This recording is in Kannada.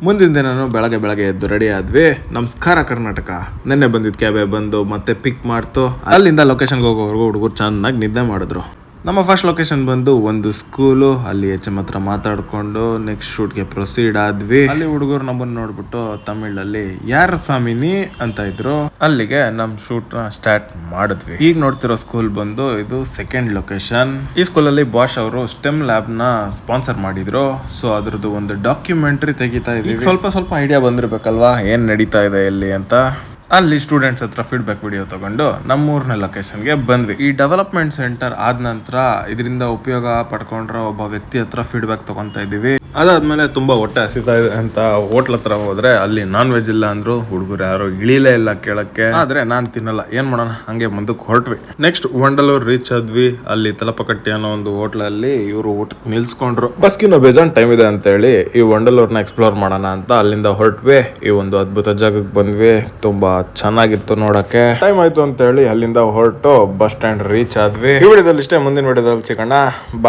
ಮುಂದಿನ ದಿನ ಬೆಳಗ್ಗೆ ಎದ್ದು ರೆಡಿ ಆದ್ವಿ. ನಮಸ್ಕಾರ ಕರ್ನಾಟಕ. ನಿನ್ನೆ ಬಂದಿದ್ ಕ್ಯಾಬೆ ಬಂದು ಮತ್ತೆ ಪಿಕ್ ಮಾಡ್ತು. ಅಲ್ಲಿಂದ ಲೊಕೇಶನ್ಗೆ ಹೋಗೋವರೆಗೂ ಹುಡುಗರು ಚೆನ್ನಾಗಿ ನಿದ್ದೆ ಮಾಡಿದ್ರು. ನಮ್ಮ ಫಸ್ಟ್ ಲೊಕೇಶನ್ ಬಂದು ಒಂದು ಸ್ಕೂಲು. ಅಲ್ಲಿ HM ಹತ್ರ ಮಾತಾಡ್ಕೊಂಡು ನೆಕ್ಸ್ಟ್ ಶೂಟ್ಗೆ ಪ್ರೊಸೀಡ್ ಆದ್ವಿ. ಅಲ್ಲಿ ಹುಡುಗರು ನಮ್ಮನ್ನ ನೋಡ್ಬಿಟ್ಟು ತಮಿಳಲ್ಲಿ ಯಾರ ಸಾಮಿನಿ ಅಂತ ಇದ್ರು. ಅಲ್ಲಿಗೆ ನಮ್ ಶೂಟ್ ನ ಸ್ಟಾರ್ಟ್ ಮಾಡಿದ್ವಿ. ಈಗ ನೋಡ್ತಿರೋ ಸ್ಕೂಲ್ ಬಂದು ಇದು ಸೆಕೆಂಡ್ ಲೊಕೇಶನ್. ಈ ಸ್ಕೂಲಲ್ಲಿ ಬಾಷ್ ಅವರು ಸ್ಟೆಮ್ ಲ್ಯಾಬ್ ನ ಸ್ಪಾನ್ಸರ್ ಮಾಡಿದ್ರು. ಸೊ ಅದ್ರದ್ದು ಒಂದು ಡಾಕ್ಯುಮೆಂಟ್ರಿ ತೆಗಿತಾ ಇದೀವಿ. ಸ್ವಲ್ಪ ಐಡಿಯಾ ಬಂದಿರ್ಬೇಕಲ್ವಾ ಏನ್ ನಡೀತಾ ಇದೆ ಇಲ್ಲಿ ಅಂತ. ಅಲ್ಲಿ ಸ್ಟೂಡೆಂಟ್ಸ್ ಹತ್ರ ಫೀಡ್ಬ್ಯಾಕ್ ವಿಡಿಯೋ ತಗೊಂಡು ನಮ್ಮೂರ್ನ ಲೊಕೇಶನ್ಗೆ ಬಂದ್ವಿ. ಈ ಡೆವಲಪ್ಮೆಂಟ್ ಸೆಂಟರ್ ಆದ ನಂತರ ಇದರಿಂದ ಉಪಯೋಗ ಪಡ್ಕೊಂಡ್ರ ಒಬ್ಬ ವ್ಯಕ್ತಿ ಹತ್ರ ಫೀಡ್ಬ್ಯಾಕ್ ತಗೊಂತಾ ಇದೀವಿ. ಅದಾದ್ಮೇಲೆ ತುಂಬಾ ಹೊಟ್ಟೆ ಹಸಿತಾ ಇದೆ ಅಂತ ಹೋಟ್ಲ್ ಹತ್ರ ಹೋದ್ರೆ ಅಲ್ಲಿ ನಾನ್ ವೆಜ್ ಇಲ್ಲ ಅಂದ್ರು. ಹುಡುಗರು ಯಾರು ಇಳಿಲೇ ಇಲ್ಲ ಕೇಳಕ್ಕೆ. ಆದ್ರೆ ನಾನ್ ತಿನ್ನಲ್ಲ, ಏನ್ ಮಾಡೋಣ, ಹಂಗೆ ಮುಂದಕ್ಕೆ ಹೊರಟ್ವಿ. ನೆಕ್ಸ್ಟ್ ವಂಡಲೂರ್ ರೀಚ್ ಆದ್ವಿ. ಅಲ್ಲಿ ತಲಪಕಟ್ಟಿ ಅನ್ನೋ ಒಂದು ಹೋಟ್ಲಲ್ಲಿ ಇವರು ಊಟಕ್ಕೆ ನಿಲ್ಸ್ಕೊಂಡ್ರು. ಬಸ್ಗಿನ ಬೇಜಾನ್ ಟೈಮ್ ಇದೆ ಅಂತ ಹೇಳಿ ಈ ವಂಡಲೂರ್ನ ಎಕ್ಸ್ಪ್ಲೋರ್ ಮಾಡೋಣ ಅಂತ ಅಲ್ಲಿಂದ ಹೊರಟ್ವಿ. ಈ ಒಂದು ಅದ್ಭುತ ಜಾಗಕ್ಕೆ ಬಂದ್ವಿ. ತುಂಬಾ ಚೆನ್ನಾಗಿತ್ತು ನೋಡಕ್ಕೆ. ಟೈಮ್ ಆಯ್ತು ಅಂತ ಹೇಳಿ ಅಲ್ಲಿಂದ ಹೊರಟು ಬಸ್ ಸ್ಟ್ಯಾಂಡ್ ರೀಚ್ ಆದ್ವಿ. ಈ ವಿಡಿಯೋದಲ್ಲಿ ಇಷ್ಟೇ, ಮುಂದಿನ ವಿಡಿಯೋದಲ್ಲಿ ಸಿಗೋಣ. ಬಾಯ್.